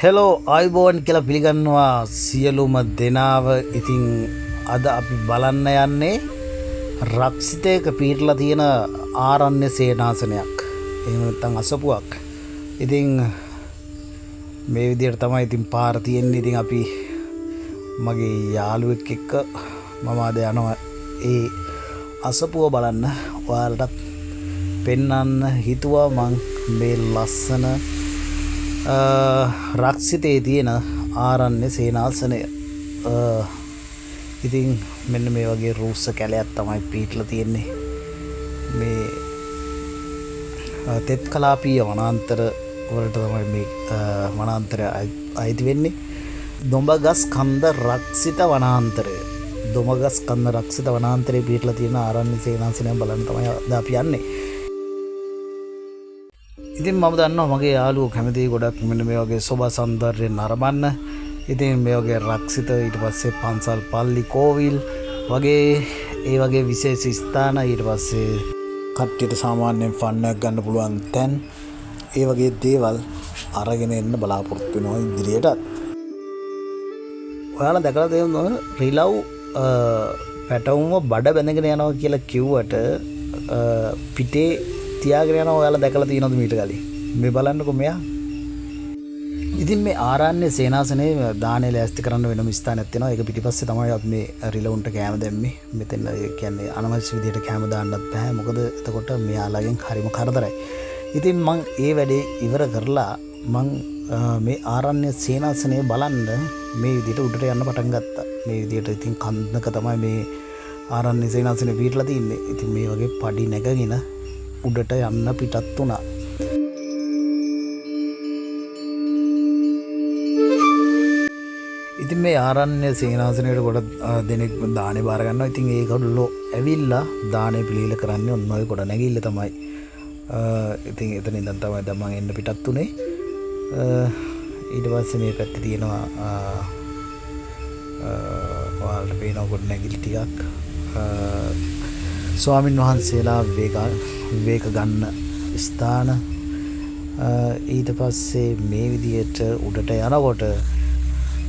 Hello ආයිබෝන් කියලා පිළිගන්නවා සියලුම දෙනාව. ඉතින් අද අපි බලන්න යන්නේ රක්ෂිතයක පිහිටලා තියෙන ආරණ්‍ය සේනාසනයක්. එහෙම නැත්නම් අසපුවක්. ඉතින් මේ විදිහට තමයි ඉතින් පාර තියෙන්නේ. ඉතින් අපි මගේ යාළුවෙක් එක්ක මම අද යනවා ඒ අසපුව බලන්න. ඔයාලටත් පෙන්වන්න හිතුවා මං මේ ලස්සන රක්ෂිතයේ තියෙන ආරණ්‍ය සේනාසනය. ඉතින් මෙන්න මේ වගේ රූස්ස කැලයක් තමයි පිහිටලා තියෙන්නේ. මේ තෙත් කලාපීය වනාන්තර වලට තමයි මේ වනාන්තරය අයිති වෙන්නේ. දොඹගස් කන්ද රක්ෂිත වනාන්තරය. දොඹගස් කන්ද රක්ෂිත වනාන්තරයේ පිහිටලා තියෙන ආරණ්‍ය සේනාසනය බලන්න තමයි අද අපි යන්නේ. ඉතින් මම දන්නවා මගේ යාළුවෝ කැමති ගොඩක් මෙන්න මේ වගේ සෝබා සෞන්දර්යයෙන් නරඹන්න. ඉතින් මේ වගේ රක්ෂිත ඊට පස්සේ පන්සල් පල්ලි කෝවිල් වගේ ඒ වගේ විශේෂ ස්ථාන ඊට පස්සේ කට්ටියට සාමාන්‍යයෙන් ෆන් එකක් ගන්න පුළුවන් තැන් ඒ වගේ දේවල් අරගෙන එන්න බලාපොරොත්තු වෙනවා ඉදිරියටත්. ඔයාලා දැකලා තියෙනවද රිලව් පැටවුම බඩ බැඳගෙන යනවා කියලා කිව්වට පිටේ තියාගෙන යනවා. ඔයාලා දැකලා තියෙනවද මීට කලින්? මේ බලන්නකෝ මෙයා. ඉතින් මේ ආරණ්‍ය සේනාසනේ දානේ ලෑස්ති කරන්න වෙනම ස්ථානයක් තියෙනවා. ඒක පිටිපස්සේ තමයි අපි මේ රිලවුන්ට කැම දැම්මේ. මෙතන කියන්නේ අනවශ්‍ය විදිහට කැම දාන්නත් බෑ. මොකද එතකොට මෙයාලගෙන් හරිම කරදරයි. ඉතින් මං ඒ වැඩේ ඉවර කරලා මං මේ ආරණ්‍ය සේනාසනේ බලන්න මේ විදිහට උඩට යන්න පටන් ගත්තා. මේ විදිහට ඉතින් කන්දක තමයි මේ ආරණ්‍ය සේනාසනේ පිටලා තින්නේ. ඉතින් මේ වගේ පඩි නැගගෙන උඩට යන්න පිටත් වුණා. ඉතින් මේ ආරණ්‍ය සේනාසනයට ගොඩ දෙනෙක් දානේ බාර ගන්නවා. ඉතින් ඒගොල්ලෝ ඇවිල්ලා දානේ පිළිල කරන්නේ ඔන්න ඔය ගොඩ නැගිල්ල තමයි. ඉතින් එතන ඉඳන් තමයි දැන් මම එන්න පිටත් උනේ. ඊට පස්සේ මේ පැත්තේ තියෙනවා ඔයාලට පේන ගොඩ නැගිලි ටිකක්. ස්වාමින් වහන්සේලා විවේක ගන්න ස්ථාන. ඊට පස්සේ මේ විදියට උඩට යනකොට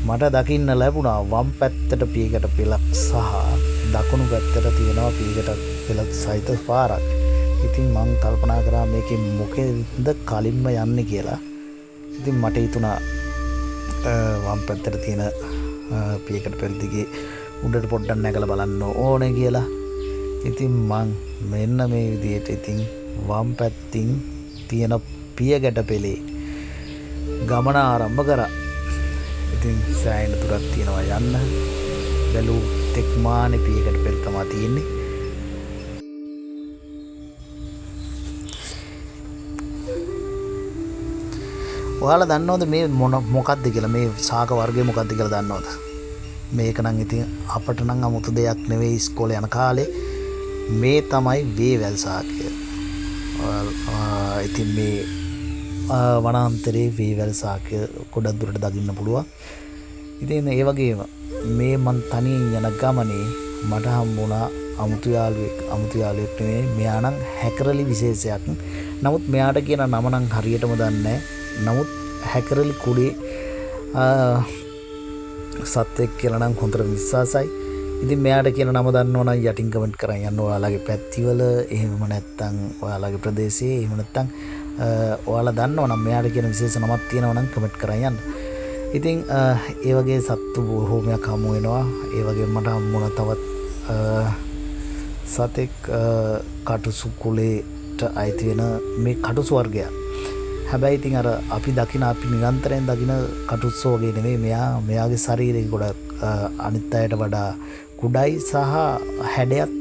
මට දකින්න ලැබුණා වම් පැත්තට පියකට පෙලක් සහ දකුණු පැත්තට තියෙනවා පියකට පෙලක් සහිත පාරක්. ඉතින් මං කල්පනා කරා මේකේ මොකෙන්ද කලින්ම යන්නේ කියලා. ඉතින් මට හිතුණා වම් පැත්තට තියෙන පියකට පෙළ දිගේ උඩට පොඩ්ඩක් නැගලා බලන්න ඕනේ කියලා. ඉතින් මං මෙන්න මේ විදිහට ඉතින් වම් පැත්තින් තියෙන පියගැට පෙළේ ගමන ආරම්භ කරා. ඉතින් සෑහෙන දුරක් තියෙනවා යන්න. බැලු තෙක්මානේ පියගැට පෙළ තමයි තියෙන්නේ. ඔයාලා දන්නවද මේ මොකක්ද කියලා? මේ ශාක වර්ගය මොකක්ද කියලා දන්නවද? මේක නම් ඉතින් අපට නම් 아무තු දෙයක් නෙවෙයි. ඉස්කෝලේ යන කාලේ මේ තමයි වේවැල් ශාකය. ඉතින් මේ වනාන්තරයේ වේවැල් ශාකය ගොඩක් දුරට දකින්න පුළුවන්. ඉතින් ඒ වගේම මේ මන් තනියෙන් යන ගමනේ මට හම්බුණා අමුතු යාළුවෙක් නෙවෙයි. මෙයා නම් හැකරලි විශේෂයක්. නමුත් මෙයාට කියන නම නම් හරියටම දන්නේ නැහැ. නමුත් හැකරලි කුඩේ සත්වෙක් කියලා නම් හොඳට විශ්වාසයි. ඉතින් මෙයාට කියන නම දන්නවනම් යටින් කමෙන්ට් කරන් යන්න. ඔයාලගේ පැතිවල එහෙම නැත්නම් ඔයාලගේ ප්‍රදේශයේ එහෙම නැත්නම් ඔයාලා දන්නවනම් මෙයාට කියන විශේෂ නමක් තියෙනවා නම් කමෙන්ට් කරන් යන්න. ඉතින් ඒ වගේ සත්තු බොහෝමයක් හමු වෙනවා. ඒ වගේ මට හම්බුණා තවත් සතෙක් කටුසු කුලේට අයිති වෙන මේ කටුසු වර්ගයක්. හැබැයි ඉතින් අර අපි නිරන්තරයෙන් දකින කටුස්සෝ වගේ නෙමෙයි. මෙයාගේ ශරීරය ගොඩක් අනිත් අයට වඩා කුඩයි සහ හැඩයක්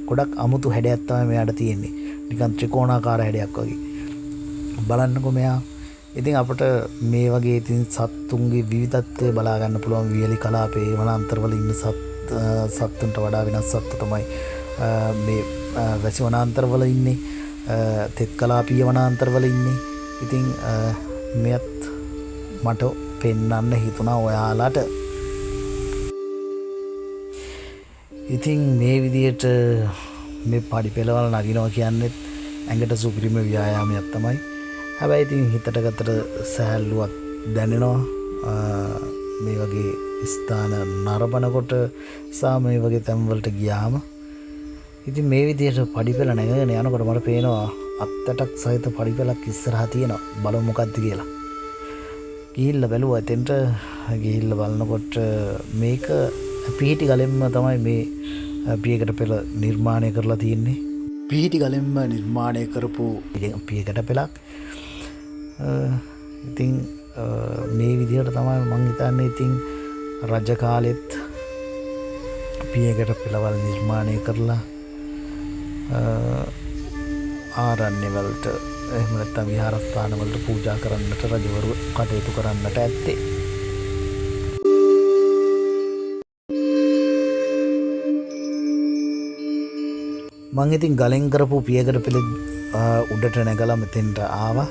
ගොඩක් අමුතු හැඩයක් තමයි මෙයාට තියෙන්නේ. නිකන් ත්‍රිකෝණාකාර හැඩයක් වගේ. බලන්නකෝ මෙයා. ඉතින් අපිට මේ වගේ ඉතින් සත්තුන්ගේ විවිධත්වය බලා ගන්න පුළුවන්. වියලි කලාපයේ වනාන්තරවල ඉන්න සත්තුන්ට වඩා වෙනස් සත්තු තමයි මේ වැසි වනාන්තරවල ඉන්නේ. තෙත් කලාපීය වනාන්තරවල ඉන්නේ. ඉතින් මෙයත් මට පෙන්වන්න හිතුණා ඔයාලට. ඉතින් මේ විදියට මේ පඩි පෙළවල් නගිනවා කියන්නේ ඇඟට සුපිරිම ව්‍යායාමයක් තමයි. හැබැයි ඉතින් හිතට ගතට සැහැල්ලුවක් දැනෙනවා මේ වගේ ස්ථාන නරඹනකොට සහ මේ වගේ තැන්වලට ගියාම. ඉතින් මේ විදිහට පඩිපෙළ නැගගෙන යනකොට මට පේනවා අත්තටක් සහිත පඩිපෙළක් ඉස්සරහා තියෙනවා. බලමු මොකක්ද කියලා. ගිහිල්ලා බැලුවා. එතෙන්ට ගිහිල්ලා බලනකොට මේක පිහිටි ගලෙන්ම තමයි මේ පියකට පෙළ නිර්මාණය කරලා තියෙන්නේ. පිහිටි ගලෙන්ම නිර්මාණය කරපු පියකට පෙළක්. ඉතින් මේ විදිහට තමයි මං හිතන්නේ ඉතින් රජ කාලෙත් පියකට පෙළවල් නිර්මාණය කරලා ආරණ්‍ය වලට එහෙම නැත්නම් විහාරස්ථාන වලට පූජා කරන්නට රජවරු කටයුතු කරන්නට ඇත්තේ. මං ඉතින් ගලෙන් කරපු පියකට පෙළ උඩට නැගලා මෙතෙන්ට ආවා.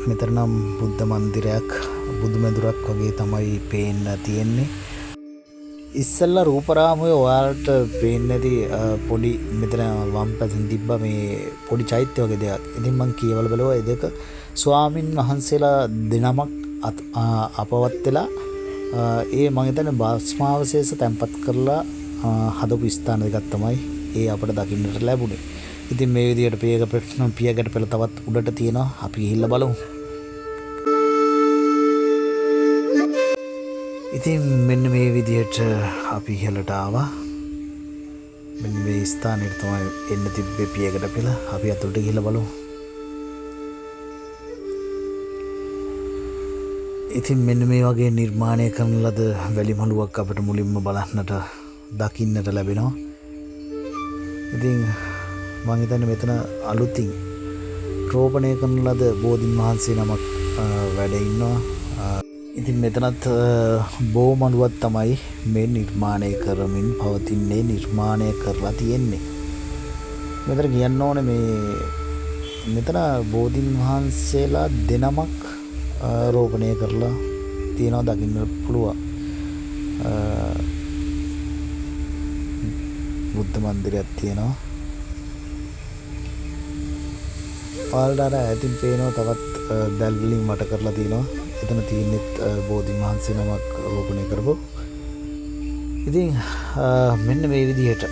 මෙතන නම් බුද්ධ මන්දිරයක් බුදු මැදුරක් වගේ තමයි පේන්න තියෙන්නේ. ඉස්සෙල්ලා රූපරාමයේ ඔයාලට පේන්නේ නැති පොඩි මෙතන වම් පැත්තෙන් තිබ්බ මේ පොඩි චෛත්‍ය වගේ දෙයක්. ඉතින් මං කියවල බලුවා ඒ දෙක ස්වාමින් වහන්සේලා දෙනමක් අපවත් වෙලා ඒ මං හිතන්නේ භස්මාවශේෂ තැන්පත් කරලා හදපු ස්ථාන දෙකක් තමයි ඒ අපිට දකින්නට ලැබුණේ. ඉතින් මේ විදිහට පියකට පෙළ තවත් උඩට තියෙනවා. අපි ගිහිල්ලා බලමු. ඉතින් මෙන්න මේ විදිහට අපි ඉහළට ආවා. මෙන්න මේ ස්ථානෙට තමයි එන්න තිබ්බේ පියකට පෙළ. අපි අතුලට ගිහිල්ලා බලමු. ඉතින් මෙන්න මේ වගේ නිර්මාණය කරන ලද වැලි මළුවක් අපිට මුලින්ම බලන්නට දකින්නට ලැබෙනවා. ඉතින් මං හිතන්නේ මෙතන අලුතින් රෝපණය කරන ලද බෝධින් වහන්සේ නමක් වැඩ ඉන්නවා. ඉතින් මෙතනත් බෝ මළුවක් තමයි මේ නිර්මාණය කරමින් පවතින්නේ නිර්මාණය කරලා තියෙන්නේ. මෙතන කියන්න ඕනේ මෙතන බෝධින් වහන්සේලා දෙනමක් රෝපණය කරලා තියෙනවා දකින්න පුළුවන්. බුද්ධ මන්දිරයක් තියෙනවා. ඔයාලට අර ඈතින් පේනවා තවත් දැල් වලින් මට කරලා තියෙනවා. එතන තියෙනෙත් බෝධින් වහන්සේ නමක් රෝපණය කරපු. ඉතින් මෙන්න මේ විදිහට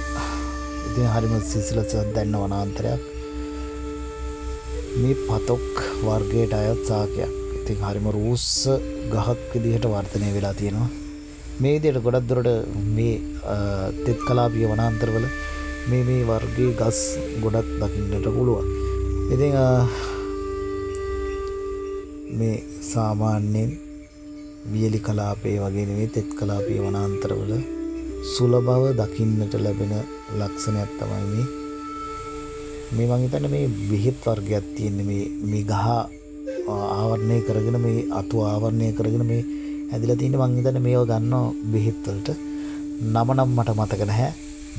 ඉතින් හරිම සිසිලසක් දැනන වනාන්තරයක්. මේ පතොක් වර්ගයට අයත් සාකයක්. ඉතින් හරිම රූස්ස ගහක් විදිහට වර්ධනය වෙලා තියෙනවා. මේ විදිහට ගොඩක් දුරට මේ තෙත් කලාපීය වනාන්තරවල මේ වර්ගයේ ගස් ගොඩක් දකින්නට පුළුවන්. ඉතින් මේ සාමාන්‍යයෙන් වියලි කලාපයේ වගේ නෙවෙයි තෙත් කලාපීය වනාන්තරවල සුලභව දකින්නට ලැබෙන ලක්ෂණයක් තමයි මේ මං හිතන්නේ මේ විහිත් වර්ගයක් තියෙන්නේ මේ ගහ ආවරණය කරගෙන මේ අතු ආවරණය කරගෙන මේ ඇදලා තියෙන්නේ. මං හිතන්නේ මේව ගන්නවා බෙහෙත් වලට. නම නම් මට මතක නැහැ.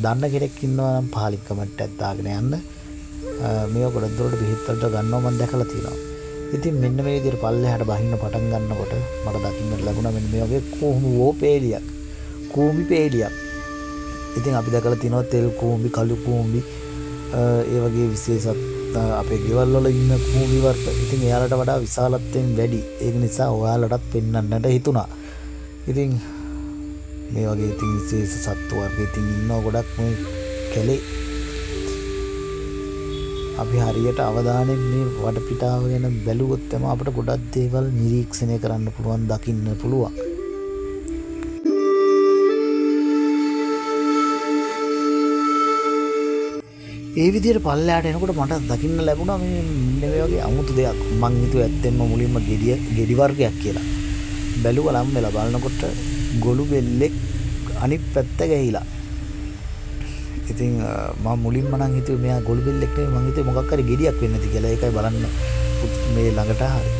දන්න කෙනෙක් ඉන්නවා නම් පාලික් කමෙන්ට් එකක් දාගෙන යන්න. මේව ගොඩක් දුරට බෙහෙත් වලට ගන්නවා මම දැකලා තියෙනවා. ඉතින් මෙන්න මේ විදිහට පල්ලෙහාට බහින්න පටන් ගන්නකොට මට දකින්නට ලැබුණා මෙන්න මේ වගේ කූඹි පේලියක්. ඉතින් අපි දැකලා තියෙනවා තෙල් කූඹි, කළු කූඹි ඒ වගේ විශේෂත් අපේ ගෙවල් වල ඉන්න කූඹි වර්ග. ඉතින් එයාලට වඩා විශාලත්වයෙන් වැඩි. ඒක නිසා ඔයාලටත් පෙන්වන්නට හිතුණා. ඉතින් මේ වගේ ඉතින් විශේෂ සත්තු වර්ග ඉතින් ඉන්නවා ගොඩක් මේ කැලේ. අපි හරියට අවධානයෙන් මේ වටපිටාව ගැන බැලුවොත් තමයි අපිට ගොඩක් දේවල් නිරීක්ෂණය කරන්න පුළුවන්, දකින්න පුළුවන්. ඒ විදිහට පල්ලෙහාට එනකොට මට දකින්න ලැබුණා මේ වගේ අමුතු දෙයක්. මං හිතුවා ඇත්තෙන්ම මුලින්ම ගෙඩි වර්ගයක් කියලා. බැලුවා ලම් වෙලා බලනකොට ගොළු බෙල්ලෙක් අනිත් පැත්ත ගහිලා. ඉතින් මම මුලින්ම නම් හිතුවේ මෙයා ගොළු බෙල්ලෙක් නෙවෙයි. මං හිතුවේ මොකක් හරි ගෙඩියක් වෙන්න ඇති කියලා. ඒකයි බලන්න මේ ළඟට ආවේ.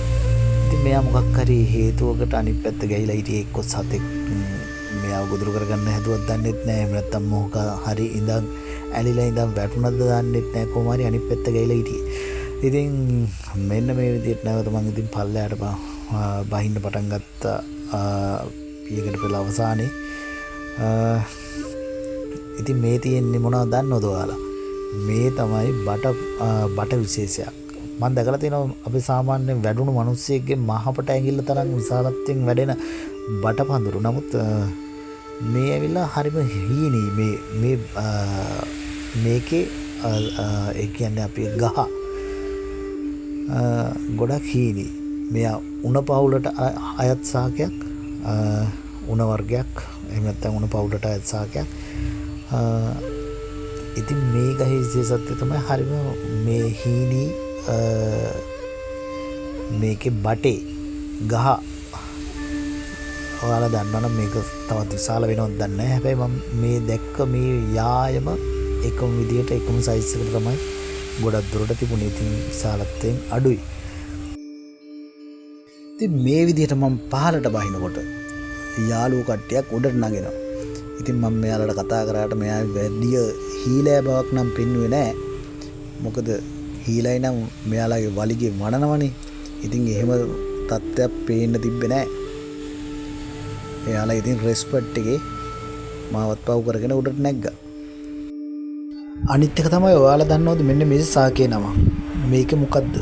ඉතින් මෙයා මොකක් හරි හේතුවකට අනිත් පැත්ත ගහිලා හිටියේ. එක්ක සතෙක් මෙයාව ගොදුරු කරගන්න හැදුවත් දන්නෙත් නැහැ. එහෙම නැත්නම් මොකක් හරි ඉඳන් ඇලිලා ඉඳන් වැටුණාද දන්නෙත් නැහැ. කොහොම හරි අනිත් පැත්ත ගහිලා හිටියේ. ඉතින් මෙන්න මේ විදිහට නැවත මං ඉතින් පල්ලෙහාට බහින්න පටන් ගත්තා. පියකට පෙළ අවසානයේ ඉතින් මේ තියෙන්නේ මොනවද දන්නවද ඔයාලා? මේ තමයි බට විශේෂයක්. මම දැකලා තියෙනවා අපි සාමාන්‍යයෙන් වැඩුණු මිනිස්සෙක්ගේ මහපට ඇඟිල්ල තරම් විශාලත්වයෙන් වැඩෙන බටපඳුරු. නමුත් මේ ඇවිල්ලා හරිම හීනි මේකේ ඒ කියන්නේ අපි ගහ ගොඩක් හීනි. මෙයා උණ පවුලට අයත් සාකයක්, උණ වර්ගයක්, එහෙම නැත්නම් උණ පවුලට අයත් සාකයක්. ඉතින් මේ ගහේ විශේෂත්වය තමයි හරිම මේ හීනි මේකේ බටේ ගහ. ඔයාලා දන්නවනම් මේක තවත් විශාල වෙනවද දන්නේ නැහැ. හැබැයි මම මේ දැක්ක මේ යායම එකම විදියට එකම සයිස් එකට තමයි ගොඩක් දුරට තිබුණේ. ඉතින් විශාලත්වයෙන් අඩුයි. ඉතින් මේ විදියට මම පහළට බහිනකොට යාළුවෝ කට්ටියක් උඩට නගිනවා. ඉතින් මම මෙයාලට කතා කරාට මෙයා වැඩි හීලෑ බවක් නම් පෙන්වුවේ නැහැ. මොකද හීලයි නම් මෙයාලගේ වලිගේ වඩනවනේ. ඉතින් එහෙම තත්ත්වයක් පේන්න තිබ්බේ නැහැ. එයාලා ඉතින් රෙස්පෙක්ට් එකේ මාවත් පව් කරගෙන උඩට නැග්ගා. අනිත් එක තමයි ඔයාලා දන්නවද මෙන්න මේ සාකේ නම. මේක මොකද්ද?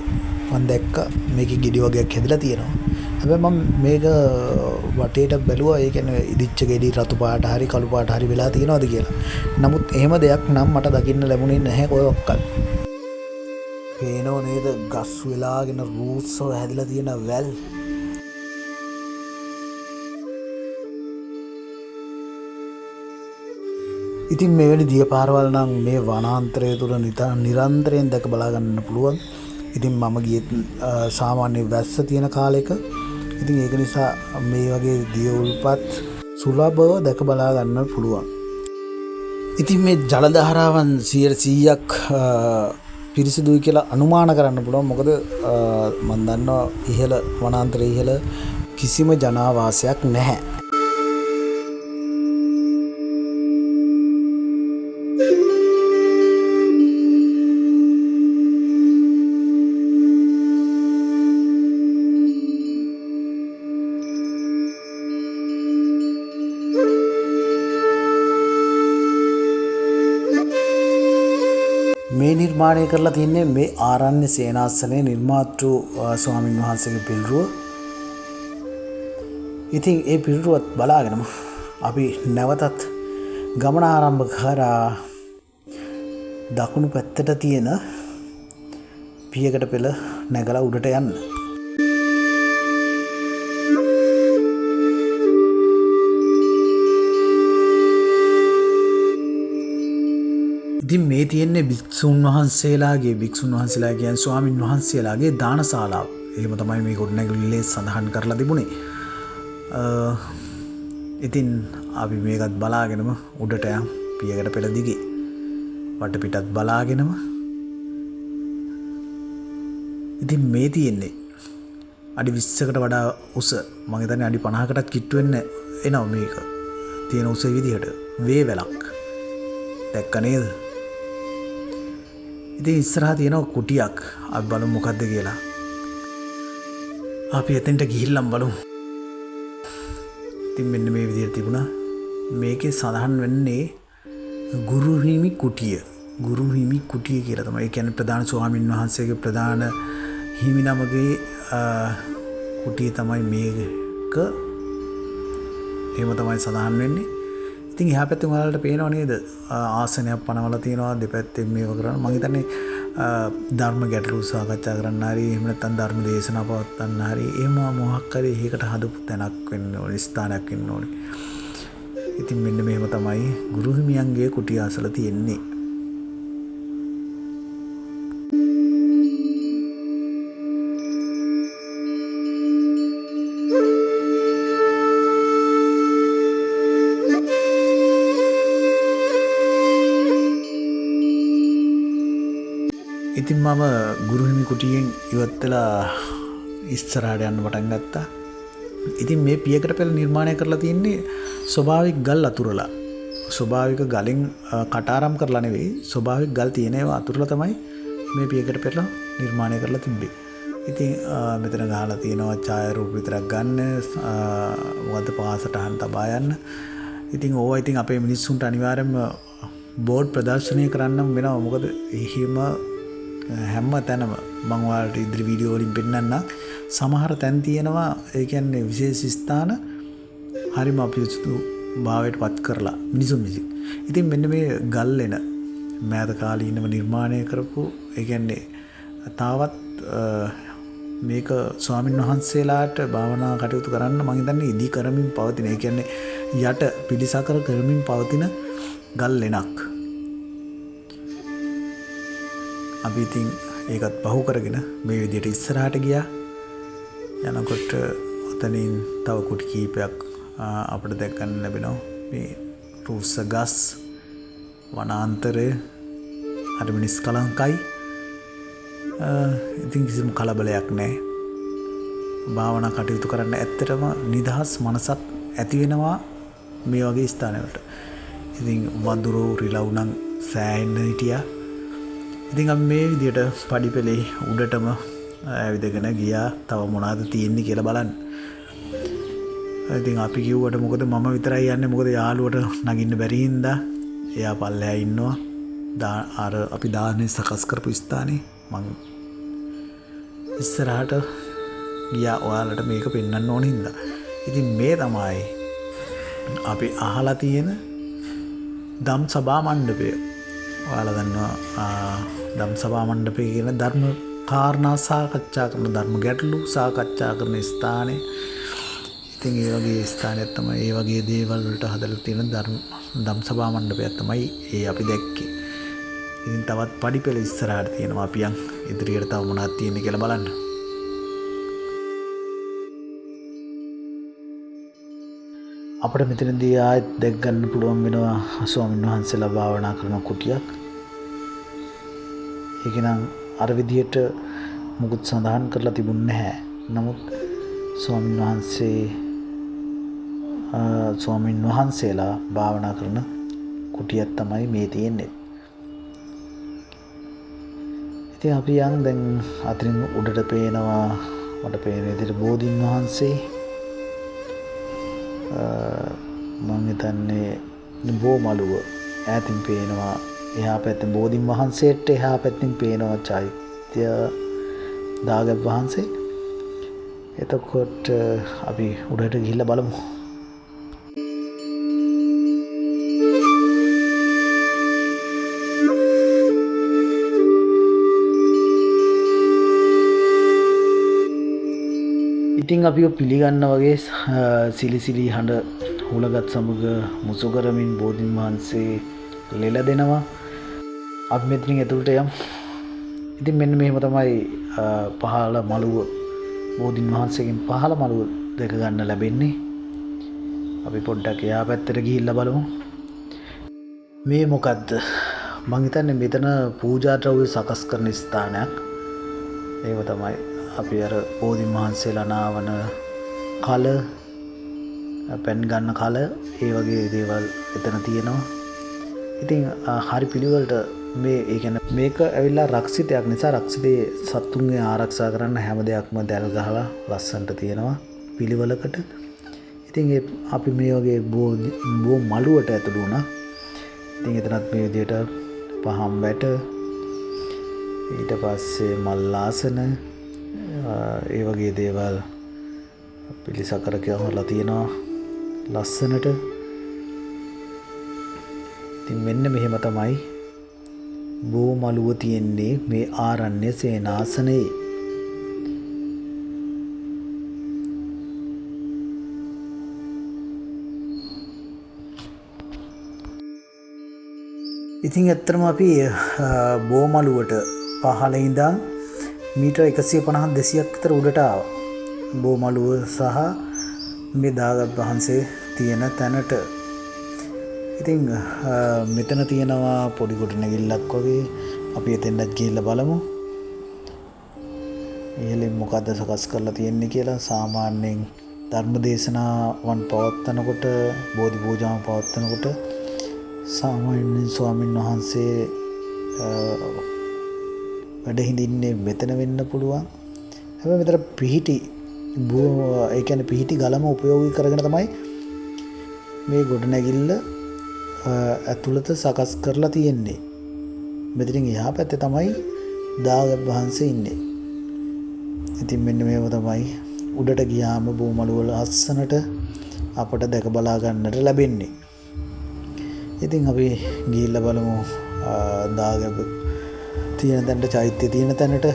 මම දැක්කා මේකේ ගෙඩි වගේක් හැදලා තියෙනවා. හැබැයි මම මේක වටේට බැලුවා. ඒ කියන්නේ ඉදිච්ච ගෙඩි රතු පාට හරි කළු පාට හරි වෙලා තියෙනවද කියලා. නමුත් එහෙම දෙයක් නම් මට දකින්න ලැබුණේ නැහැ කොහොක්වත්. පේනෝ නේද ගස් වෙලාගෙන රූට්ස් වල හැදලා තියෙන වැල්. ඉතින් මෙවැනි දිය පාරවල් නම් මේ වනාන්තරය තුළ නිරන්තරයෙන් දැක බලා ගන්න පුළුවන්. ඉතින් මම ගියේ සාමාන්‍ය වැස්ස තියෙන කාලෙක. ඉතින් ඒක නිසා මේ වගේ දිය උල්පත් සුලභව දැක බලා ගන්න පුළුවන්. ඉතින් මේ ජල දහරාවන් 100%ක් පිරිසිදුයි කියලා අනුමාන කරන්න පුළුවන්. මොකද මම දන්නවා ඉහළ වනාන්තරයේ ඉහළ කිසිම ජනාවාසයක් නැහැ. මේ නිර්මාණය කරලා තින්නේ මේ ආරණ්‍ය සේනාසනයේ නිර්මාතෘ ස්වාමින් වහන්සේගේ පිළිරුව. ඉතින් ඒ පිළිරුවත් බලාගෙනම අපි නැවතත් ගමන ආරම්භ කරා දකුණු පැත්තට තියෙන පියකට පෙළ නැගලා උඩට යන්න. ඉතින් මේ තියෙන්නේ භික්ෂුන් වහන්සේලාගේ කියන්නේ ස්වාමින් වහන්සේලාගේ දානශාලාව. එහෙම තමයි මේ ගොඩනැගිල්ලේ සඳහන් කරලා තිබුණේ. ඉතින් අපි මේකත් බලාගෙනම උඩට යම් පියකට පෙළ දිගේ වටපිටත් බලාගෙනම. ඉතින් මේ තියෙන්නේ අඩි 20කට වඩා උස. මම හිතන්නේ අඩි 50කටත් කිට්ටු වෙන්න එනවා මේක. තියෙන උස විදිහට වේවැලක්. දැක්ක නේද? ඉතින් ඉස්සරහා තියෙනවා කුටියක්. අපි බලමු මොකද්ද කියලා. අපි එතෙන්ට ගිහිල්ලා බලමු. ඉතින් මෙන්න මේ විදිහට තිබුණා. මේකේ සඳහන් වෙන්නේ ගුරු හිමි කුටිය. ගුරු හිමි කුටිය කියලා තමයි. ඒ කියන්නේ ප්‍රධාන ස්වාමින් වහන්සේගේ ප්‍රධාන හිමි නමගේ කුටිය තමයි මේක. එහෙම තමයි සඳහන් වෙන්නේ. ඉතින් එහා පැත්තේ ඔයාලට පේනව නේද? ආසනයක් පනවලා තියෙනවා දෙපැත්තෙන් මේව කරන. මම හිතන්නේ ධර්ම ගැටළු සාකච්ඡා කරන්න හරි එහෙම නැත්නම් ධර්ම දේශනා පවත්වන්න හරි එහෙම මොහක් හරි ඒකට හදපු තැනක් වෙන්න ඕනේ, ස්ථානයක් වෙන්න ඕනේ. ඉතින් මෙන්න මේව තමයි ගුරු හිමියන්ගේ කුටිය අසල තියෙන්නේ. ඉතින් මම ගුරුහිමි කුටියෙන් ඉවත් වෙලා ඉස්සරහට යන්න පටන් ගත්තා. ඉතින් මේ පියකට පෙළ නිර්මාණය කරලා තියෙන්නේ ස්වභාවික ගල් අතුරලා. ස්වභාවික ගලෙන් කටාරම් කරලා නෙවෙයි, ස්වභාවික ගල් තියෙන ඒවා අතුරලා තමයි මේ පියකට පෙළ නිර්මාණය කරලා තිබ්බේ. ඉතින් මෙතන ගහලා තියෙනවා ඡායාරූප විතරක් ගන්න, වද පාසටහන් තබා යන්න. ඉතින් ඕවා ඉතින් අපේ මිනිස්සුන්ට අනිවාර්යයෙන්ම බෝඩ් ප්‍රදර්ශනය කරන්න වෙනවා. මොකද එහෙම හැම තැනම මම ඔයාලට ඉදිරි වීඩියෝ වලින් පෙන්නන්නම්. සමහර තැන් තියෙනවා ඒ කියන්නේ විශේෂ ස්ථාන හරිම අපිරිසුදු භාවයට පත් කරලා මිනිසුන් විසින්. ඉතින් මෙන්න මේ ගල්ලෙන මෑත කාලීනව නිර්මාණය කරපු ඒ කියන්නේ තාවත් මේක ස්වාමින් වහන්සේලාට භාවනා කටයුතු කරන්න මම හිතන්නේ ඉදි කරමින් පවතින. ඒ කියන්නේ යට පිළිසකර කරමින් පවතින ගල්ලෙනක්. අපි ඉතින් ඒකත් පහු කරගෙන මේ විදිහට ඉස්සරහට ගියා. යනකොට ඔතනින් තව කුටි කීපයක් අපිට දැක ගන්න ලැබෙනවා. මේ රුස්ස ගස් වනාන්තරය හරිම නිස්කලංකයි. ඉතින් කිසිම කලබලයක් නැහැ. භාවනා කටයුතු කරන්න ඇත්තටම නිදහස් මනසක් ඇති වෙනවා මේ වගේ ස්ථානවලට. ඉතින් වඳුරෝ රිලව් නම් සෑහෙන්න හිටියා. ඉතින් අපි මේ විදිහට පඩිපෙළේ උඩටම ඇවිදගෙන ගියා. තව මොනවද තියෙන්නේ කියලා බලන්න. ඉතින් අපි කිව්වට මොකද මම විතරයි යන්නේ. මොකද යාළුවට නගින්න බැරි හින්දා එයා පල්ලෙහා ඉන්නවා. අර අපි දාන්නේ සකස් කරපු ස්ථානේ මං ඉස්සරහට ගියා ඔයාලට මේක පෙන්වන්න ඕන හින්දා. ඉතින් මේ තමයි අපි අහලා තියෙන ධම් සභා මණ්ඩපය. ඔයාලා දන්නවා ධම් සභා මණ්ඩපය කියන ධර්ම කාරණා සාකච්ඡා කරන ධර්ම ගැටලු සාකච්ඡා කරන ස්ථානේ. ඉතින් ඒ වගේ ස්ථානයක් තමයි ඒ වගේ දේවල් වලට හදලා තියෙන ධම් සභා මණ්ඩපයක් තමයි ඒ අපි දැක්කේ. ඉතින් තවත් පඩිපෙළ ඉස්සරහට තියෙනවා. අපි යන් ඉදිරියට තව මොනවද තියෙන්නේ කියලා බලන්න. අපිට මෙතනදී ආයෙත් දැක් ගන්න පුළුවන් වෙනවා ස්වාමීන් වහන්සේලා භාවනා කරන කුටියක්. ඒක නම් අර විදිහට මුකුත් සඳහන් කරලා තිබුණේ නැහැ. නමුත් ස්වාමීන් වහන්සේලා භාවනා කරන කුටියක් තමයි මේ තියෙන්නේ. ඉතින් අපි යන් දැන් අතරින් උඩට පේනවා මට පේන විදිහට බෝධීන් වහන්සේ මම හිතන්නේ බෝමලුව ඈතින් පේනවා. එහා පැත්තෙන් බෝධීන් වහන්සේට එහා පැත්තෙන් පේනවා චෛත්‍ය දාගැබ් වහන්සේ. එතකොට අපි උඩට ගිහිල්ලා බලමු. ඉතින් අපි පිළිගන්න වගේ සිලිසිලි හඬ හුලගත් සමග මුසු කරමින් බෝධීන් වහන්සේ ලෙල දෙනවා. අපි මෙතනින් ඇතුළට යමු. ඉතින් මෙන්න මෙහෙම තමයි පහළ මළුව බෝධීන් වහන්සේගෙන් පහළ මළුව දැක ගන්න ලැබෙන්නේ. අපි පොඩ්ඩක් එහා පැත්තට ගිහිල්ලා බලමු. මේ මොකද්ද? මං හිතන්නේ මෙතන පූජා ද්‍රව්‍ය සකස් කරන ස්ථානයක්. ඒව තමයි අපි අර බෝධීන් වහන්සේලා නාවන කල, පෙන් ගන්න කල, ඒ වගේ දේවල් එතන තියෙනවා. ඉතින් හරි පිළිවෙලට ඒ කියන්නේ මේක ඇවිල්ලා රක්ෂිතයක් නිසා රක්ෂිතේ සතුන්ගේ ආරක්ෂා කරන්න හැම දෙයක්ම දැල් ගහලා ලස්සනට තියෙනවා පිළිවෙලකට. ඉතින් අපි මේ වගේ බෝ මළුවට ඇතුළු වුණා. ඉතින් එතනත් මේ විදිහට පහම් වැට, ඊට පස්සේ මල් ආසන, ඒ වගේ දේවල් පිළිසකර කරලා තියෙනවා ලස්සනට. ඉතින් මෙන්න මෙහෙම තමයි බෝමලුව තියෙන්නේ මේ ආරණ්‍ය සේනාසනයේ. ඉතින් ඇත්තටම අපි බෝමලුවට පහළ ඉඳන් මීටර් 150 200ක් විතර උඩට ආවා. බෝමලුව සහ මේ දාගැබ් වහන්සේ තියෙන තැනට. ඉතින් මෙතන තියෙනවා පොඩි ගොඩනැගිල්ලක් වගේ. අපි එතෙන්වත් ගිහිල්ලා බලමු. ඉහළින් මොකද්ද සකස් කරලා තියෙන්නේ කියලා. සාමාන්‍යයෙන් ධර්ම දේශනාවන් පවත්වනකොට, බෝධි පූජාවන් පවත්වනකොට සාමාන්‍යයෙන් ස්වාමීන් වහන්සේ වැඩ හිඳින්නේ මෙතන වෙන්න පුළුවන්. හැබැයි මෙතන පිහිටි ඒ කියන්නේ පිහිටි ගලම උපයෝගී කරගෙන තමයි මේ ගොඩනැගිල්ල ඇතුළත සකස් කරලා තියෙන්නේ. මෙතනින් එහා පැත්තේ තමයි දාගැබ් වහන්සේ ඉන්නේ. ඉතින් මෙන්න මේව තමයි උඩට ගියාම බෝමළු වල අස්සනට අපට දැක බලා ගන්නට ලැබෙන්නේ. ඉතින් අපි ගිහිල්ලා බලමු දාගැබ තියෙන තැනට, චෛත්‍ය තියෙන තැනට.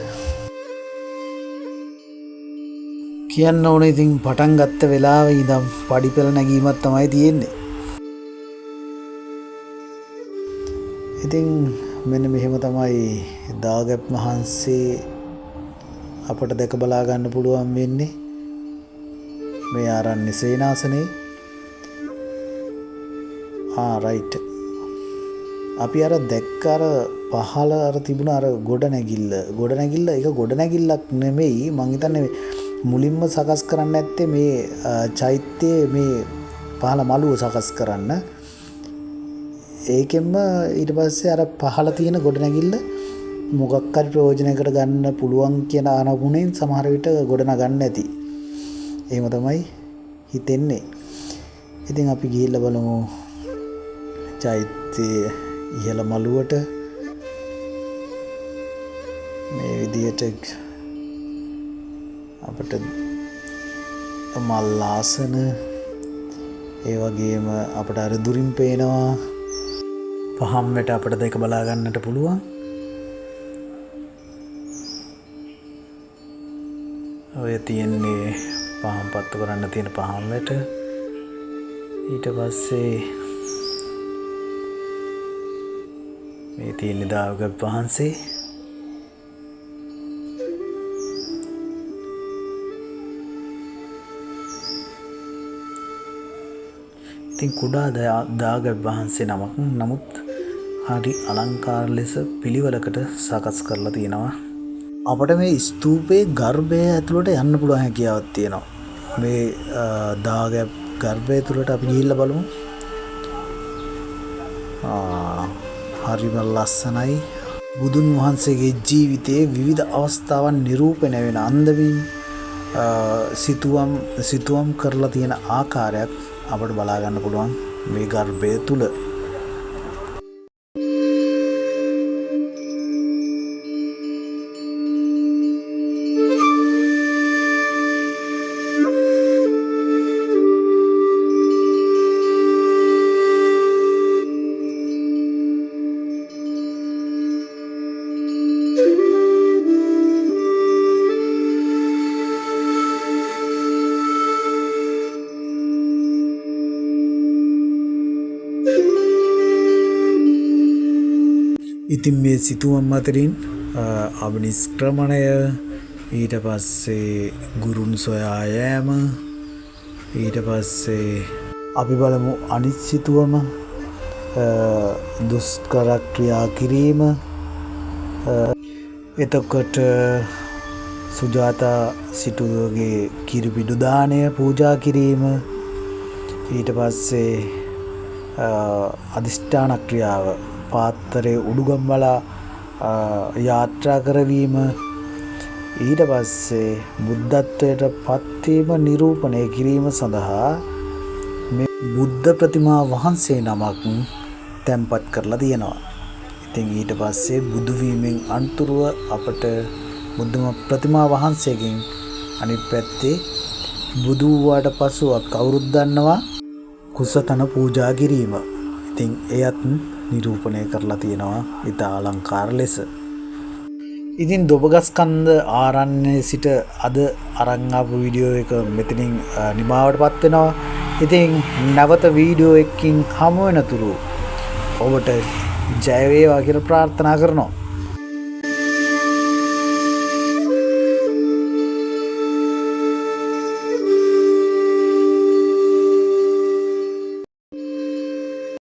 කියන්න ඕනේ ඉතින් පටන් ගත්ත වෙලාවේ ඉඳන් පඩිපෙළ නැගීමක් තමයි තියෙන්නේ. ඉතින් මෙන්න මෙහෙම තමයි දාගැබ් මහන්සේ අපට දැක බලා ගන්න පුළුවන් වෙන්නේ මේ ආරණ්‍ය සේනාසනේ. රයිට්. අපි අර දැක්ක අර පහළ අර තිබුණ අර ගොඩනැගිල්ල ඒක ගොඩනැගිල්ලක් නෙමෙයි. මං හිතන්නේ මුලින්ම සකස් කරන්න ඇත්තේ මේ චෛත්‍යයේ මේ පහළ මළුව සකස් කරන්න. ඒකෙන්ම ඊට පස්සේ අර පහළ තියෙන ගොඩනැගිල්ල මොකක් හරි ප්‍රයෝජනයකට ගන්න පුළුවන් කියන අරමුණෙන් සමහර විට ගොඩනගන්න ඇති. එහෙම තමයි හිතෙන්නේ. ඉතින් අපි ගිහිල්ලා බලමු චෛත්‍යයේ ඉහළ මළුවට. මේ විදියට අපිට මල් ආසන, ඒ වගේම අපිට අර දුරින් පේනවා පහම්වට අපිට දැක බලා ගන්නට පුළුවන්. ඔය තියෙන්නේ පහම් පත්තු කරන්න තියෙන පහම්වට. ඊට පස්සේ මේ තියෙන දාගැබ් වහන්සේ. ඉතින් කුඩා දාගැබ් වහන්සේ නමක්, නමුත් හරි අලංකාර ලෙස පිළිවෙලකට සකස් කරලා තියෙනවා. අපිට මේ ස්තූපයේ ගර්භය ඇතුළට යන්න පුළුවන් හැකියාවක් තියෙනවා. මේ දාගැබ් ගර්භය තුළට අපි ගිහිල්ලා බලමු. හරිම ලස්සනයි. බුදුන් වහන්සේගේ ජීවිතයේ විවිධ අවස්ථාවන් නිරූපණය වෙන අන්දමින් සිතුවම් කරලා තියෙන ආකාරයක් අපට බලා ගන්න පුළුවන් මේ ගර්භය තුල. ඉතින් මේ සිතුවම් අතරින් අභිනිෂ්ක්‍රමණය, ඊට පස්සේ ගුරුන් සොයා යෑම, ඊට පස්සේ අපි බලමු අනිත් සිතුවම දුෂ්කර ක්‍රියා කිරීම. එතකොට සුජාතා සිටුවගේ කිරිපිඩු දාණය පූජා කිරීම. ඊට පස්සේ අදිෂ්ඨාන ක්‍රියාව, පාත්තරයේ උඩුගම්වලා යාත්‍රා කරවීම. ඊට පස්සේ බුද්ධත්වයට පත්වීම නිරූපණය කිරීම සඳහා මේ බුද්ධ ප්‍රතිමා වහන්සේ නමක් තැන්පත් කරලා තියෙනවා. ඉතින් ඊට පස්සේ බුදු වීමෙන් අනතුරුව අපට බුද්ධ ප්‍රතිමා වහන්සේගෙන් අනිත් පැත්තේ බුදු වූාට පසු කවුරුත් දන්නවා කුසතන පූජා කිරීම. ඉතින් එයත් නිරූපණය කරලා තියෙනවා ඉතා අලංකාර ලෙස. ඉතින් දොබගස්කන්ද ආරණ්‍යයේ සිට අද අරන් ආපු වීඩියෝ එක මෙතනින් නිමාවට පත් වෙනවා. ඉතින් නැවත වීඩියෝ එකකින් හමු වෙනතුරු ඔබට ජය වේවා කියලා ප්‍රාර්ථනා කරනවා.